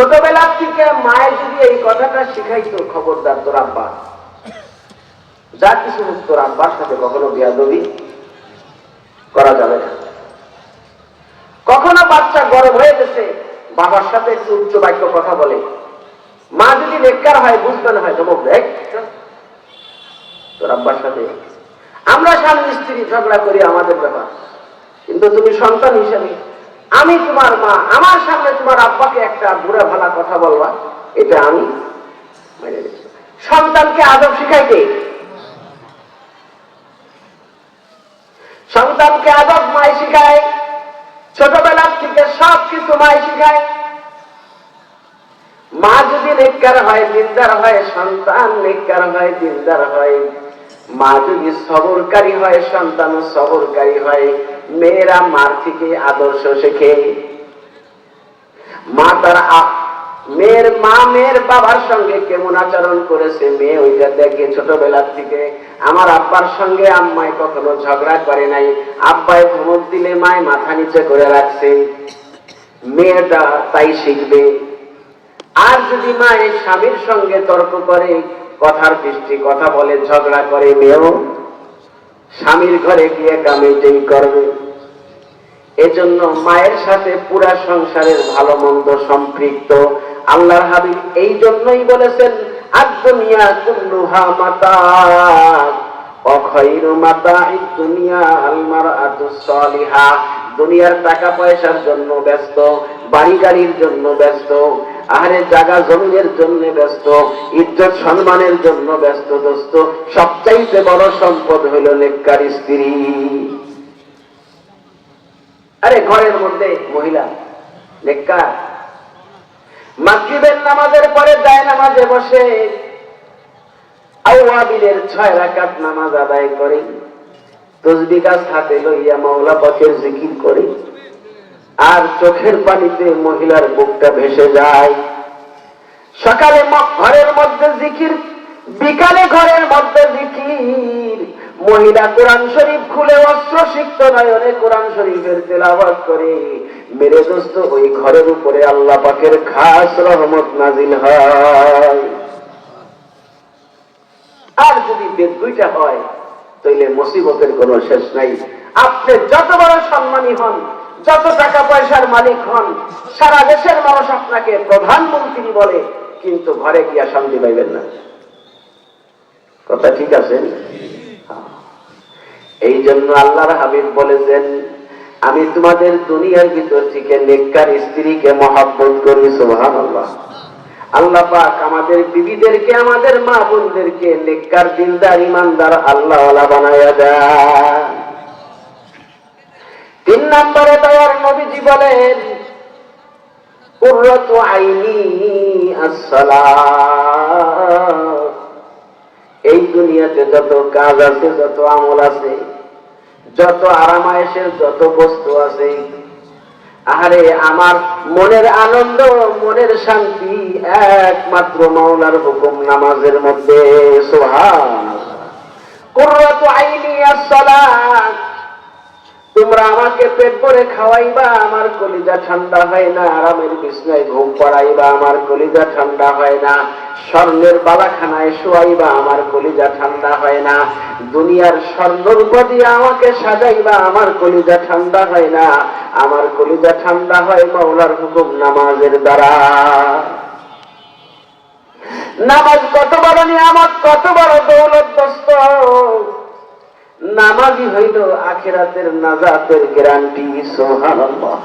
ছোটবেলা থেকে মায়ের যদি এই কথাটা শিখাইতো, খবরদার তোর আব্বা যা কিছু হোক তোর আব্বার সাথে কখনো বেয়াদবি করা যাবে না। কখনো বাচ্চা গরম হয়ে গেছে, বাবার সাথে একটু উচ্চ বাক্য কথা বলে, মা যদি নেককার হয় বুঝবে না, হয় তো দেখ তোর আব্বার সাথে। আমরা স্বামী স্ত্রী ঝগড়া করি আমাদের ব্যাপার, কিন্তু তুমি সন্তান হিসেবে আমি তোমার মা, আমার সামনে তোমার আব্বাকে একটা বুড়া ভালা কথা বলবা, এটা আমি মেনে নিচ্ছি। সন্তানকে আদব শিখাইতে, সন্তানকে আদব মাই শিখায়, ছোটবেলার থেকে সব কিছু মাই শিখায়। মা যদি নেককার হয়, দিনদার হয়, সন্তান নেককার হয়, দিনদার হয়। মা যদি সবরকারী হয়, সন্তান সবরকারী হয়। মেয়েরা মার থেকে আদর্শ শেখে। মা তার মেয়ের মা মেয়ের বাবার সঙ্গে কেমন আচরণ করেছে, মেয়ে ওইটা দেখে ছোটবেলার থেকে। আমার আব্বার সঙ্গে আম্মায় কখনো ঝগড়া করে নাই, আব্বায় ধমক দিলে মায় মাথা নিচে করে রাখছে, মেয়েটা তাই শিখবে। আর যদি মায়ের স্বামীর সঙ্গে তর্ক করে, কথার দৃষ্টি কথা বলে, ঝগড়া করে, মেয়েও স্বামীর ঘরে গিয়ে কামিটাই করবে। এজন্য মায়ের সাথে পুরা সংসারের ভালো মন্দ সম্পৃক্ত। আল্লাহর হাবিব এই জন্যই বলেছেন, আদ-দুনিয়া কুল্লুহা মাতা ওয়া খায়রু মাতা'id দুনিয়া আল মারআতুস সালিহা। দুনিয়ার টাকা পয়সার জন্য ব্যস্ত, বাড়ি গাড়ির জন্য ব্যস্ত, আহারে জায়গা জমিনের জন্য ব্যস্ত, ইজ্জত সম্মানের জন্য ব্যস্ত। দোস্ত, সবচাইতে বড় সম্পদ হইল নেককার স্ত্রী। আরে ঘরের মধ্যে মহিলা নেককার, মাগরিবের নামাজের পরে যায় নামাজে বসে আওয়াবিলের 6 রাকাত নামাজ আদায় করে, তসবিহ গাছ হাতে লইয়া মাওলা পাকের জিকির করে, আর চোখের পানিতে মহিলার বুকটা ভেসে যায়। সকালে ঘরের মধ্যে জিকির, বিকালে ঘরের মধ্যে জিকির। মহিলা কোরআন শরীফ খুলে অস্ত্র সিক্ত নয়নে কোরআন শরীফের তেলাওয়াত করে। মেরে দোস্ত, ওই ঘরের উপরে আল্লাহ পাকের খাস রহমত নাজিল হয়। আর যদি বেদুইটা হয়, তাইলে মুসিবতের কোনো শেষ নাই। আপনি যত বড় সম্মানী হন, যত টাকা পয়সার মালিক হন, সারা দেশের মানুষ আপনাকে প্রধানমন্ত্রী বলে, কিন্তু ঘরে গিয়া শান্তি পাইবেন না। কথা ঠিক আছে? এই জন্য আল্লাহর হাবিব বলেছেন, আমি তোমাদের দুনিয়ার ভিতর থেকে নেককার স্ত্রীকে মহব্বত করি। সুবহানাল্লাহ। আল্লাহ পাক আমাদের বিবিদেরকে, আমাদের মা বোনদেরকে নেককার, দিনদার, ইমানদার, আল্লাহওয়ালা বানায়া দেয়। 3 নম্বরে দয়ার নবীজি বলেন, কুররাতু আইনি আস-সালাত। এই দুনিয়াতে যত কাজ আছে, যত আমল আছে, যত আরামায়েশের যত বস্তু আছে, আরে আমার মনের আনন্দ, মনের শান্তি একমাত্র মাওলার হুকুম নামাজের মধ্যে। সুবহানাল্লাহ। কুররাতু আইনি আস-সালাত। তোমরা আমাকে পেট ভরে খাওয়াইবা, আমার কলিজা ঠান্ডা হয় না। আরামের বিছনায় ঘুম পাড়াইবা, আমার কলিজা ঠান্ডা হয় না। স্বর্ণের বালাখানায় শোয়াইবা, আমার কলিজা ঠান্ডা হয় না। দুনিয়ার স্বর্ণরূপা দিয়ে আমাকে সাজাইবা, আমার কলিজা ঠান্ডা হয় না। আমার কলিজা ঠান্ডা হয় মাওলার হুকুম নামাজের দ্বারা। নামাজ কত বড় নিয়ামত, কত বড় দৌলত দোস্ত। নামাজই হইল আখিরাতের নাজাতের গ্যারান্টি। সুবহানাল্লাহ।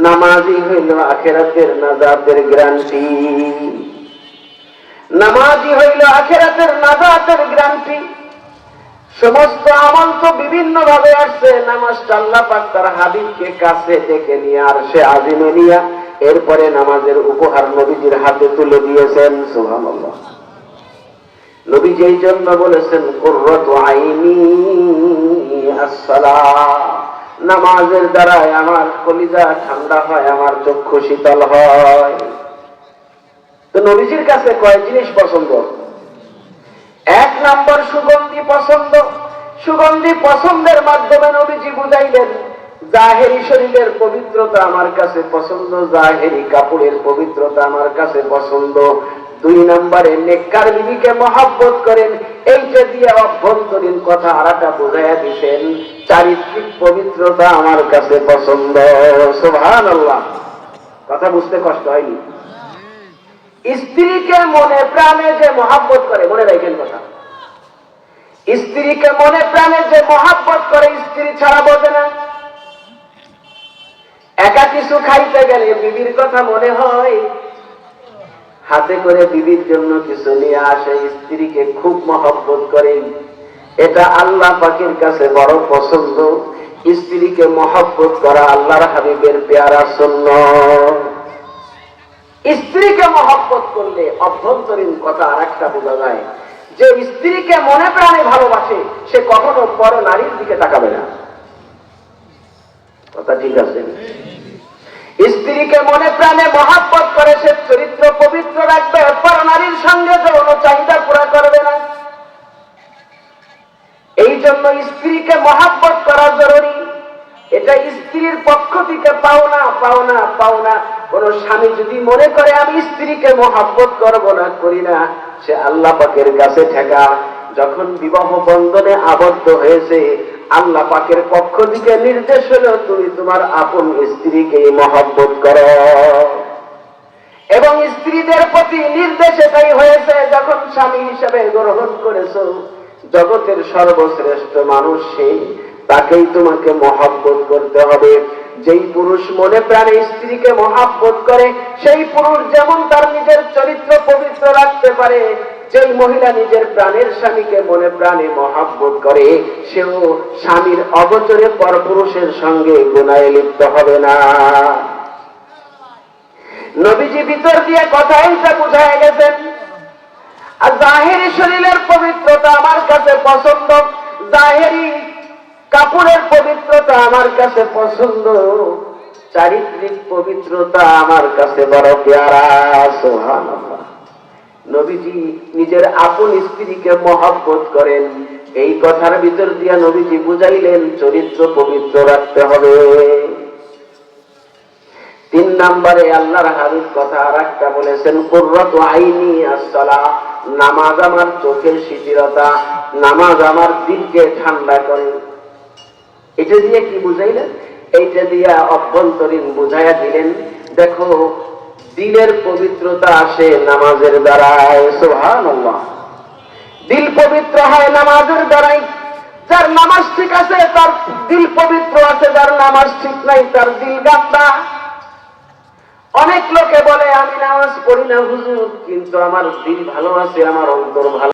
নামাজই হইল আখিরাতের নাজাতের গ্যারান্টি। নামাজই হইল আখিরাতের নাজাতের গ্যারান্টি। সমস্ত আমল তো বিভিন্ন ভাবে আসছে। নামাজটা আল্লাহ পাক তার হাবিবকে কাছে ডেকে নিয়ে আরশে আজিমে নিয়া এরপরে নামাজের উপহার নবীজির হাতে তুলে দিয়েছেন। সুবহানাল্লাহ। নবীজি এই জন্য বলেছেন, কুররাতু আইনি আস-সালাত। নামাজের দ্বারাই আমার কলিজা ঠান্ডা হয়, আমার চক্ষু শীতল হয়। তো নবীজির কাছে কয় জিনিস পছন্দ? 1 নম্বর সুগন্ধি পছন্দ। সুগন্ধি পছন্দের মাধ্যমে নবীজি বুঝাইলেন, জাহেরি শরীরের পবিত্রতা আমার কাছে পছন্দ, জাহেরি কাপড়ের পবিত্রতা আমার কাছে পছন্দ। 2 নম্বরে নেককার বিবিকে মহব্বত করেন, এইটা দিয়ে অভ্যন্তরীণ কথা আরেকটা বোঝাইয়া দিছেন, চারিত্রিক পবিত্রতা আমার কাছে পছন্দ। সুবহানাল্লাহ। কথা বুঝতে কষ্ট হয়নি? স্ত্রীকে মনে প্রাণে যে মহব্বত করে, মনে রাখেন কথা, স্ত্রীকে মনে প্রাণে যে মহব্বত করে স্ত্রী ছাড়া বোঝে না। একা কিছু খাইতে গেলে বিবির কথা মনে হয়, হাতে করে বিবির জন্য কিছু নিয়ে আসে, স্ত্রীকে খুব মহব্বত করেন। এটা আল্লাহ পাকের কাছে বড় পছন্দ। স্ত্রীকে মহব্বত করা আল্লাহর হাবিবের পেয়ারা সুন্নাত। স্ত্রীকে মহব্বত করলে অভ্যন্তরীণ কথা আরেকটা বোঝা যায়, যে স্ত্রীকে মনে প্রাণে ভালোবাসে সে কখনো পর নারীর দিকে তাকাবে না। কথা ঠিক আছে? স্ত্রীকে মনে প্রাণে মহব্বত করে সে চরিত্র পবিত্র রাখবে, পর নারীর সঙ্গে যৌন চাহিদা পুরা করবে না। এই জন্য স্ত্রীকে মহব্বত করা জরুরি। এটা স্ত্রীর পক্ষ থেকে পাওনা পাওনা পাওনা। কোন স্বামী যদি মনে করে আমি স্ত্রীকে মহব্বত করব না, করি না, সে আল্লাহ পাকের কাছে ঠেকা। যখন বিবাহ বন্ধনে আবদ্ধ হয়েছে, আল্লাহ পাকের পক্ষ থেকে নির্দেশ হলো তুমি তোমার আপন স্ত্রীকে মহব্বত করো। এবং স্ত্রীদের প্রতি নির্দেশ এটাই হয়েছে, যখন স্বামী হিসেবে গ্রহণ করেছো, জগতের সর্বশ্রেষ্ঠ মানুষ সেই, তাকেই তোমাকে মহব্বত করতে হবে। যেই পুরুষ মনে প্রাণে স্ত্রীকে মহব্বত করে, সেই পুরুষ যেমন তার নিজের চরিত্র পবিত্র রাখতে পারে, যেই মহিলা নিজের প্রাণের স্বামীকে মনে প্রাণে মহব্বত করে, সেও স্বামীর অগোচরে পরপুরুষের সঙ্গে গুনাহে লিপ্ত হবে না। নবীজি ভিতর দিয়ে কথা এইটা বুঝায় গেছেন। আর জাহেরি শরীরের পবিত্রতা আমার কাছে পছন্দ, জাহেরি কাপড়ের পবিত্রতা আমার কাছে পছন্দ, চারিত্রিক পবিত্রতা আমার কাছে বড় পেয়ারা। সুবহানাল্লাহ। নবীজি নিজের আপন স্ত্রীকে মহব্বত করেন, এই কথার ভিতর দিয়া নবীজি বুঝাইলেন চরিত্র পবিত্র রাখতে হবে। 3 নম্বরে আল্লাহর হাবিব কথা আরেকটা বলেছেন, কুররাতু আইনি আস-সালাহ, নামাজ আমার চোখের শিথিলতা, নামাজ আমার দিলকে ঠান্ডা করে। এটা দিয়ে কি বুঝাইলেন? এইটা দিয়া অভ্যন্তরীণ বুঝাইয়া দিলেন, দেখো দিলের পবিত্রতা আসে নামাজের দ্বারাই। সুবহানাল্লাহ। দিল পবিত্র হয় নামাজের দ্বারাই। যার নামাজ ঠিক আছে তার দিল পবিত্র আছে, যার নামাজ ঠিক নাই তার দিল গান্দা। অনেক লোকে বলে আমি নামাজ পড়ি না হুজুর, কিন্তু আমার দিল ভালো আছে, আমার অন্তর ভালো।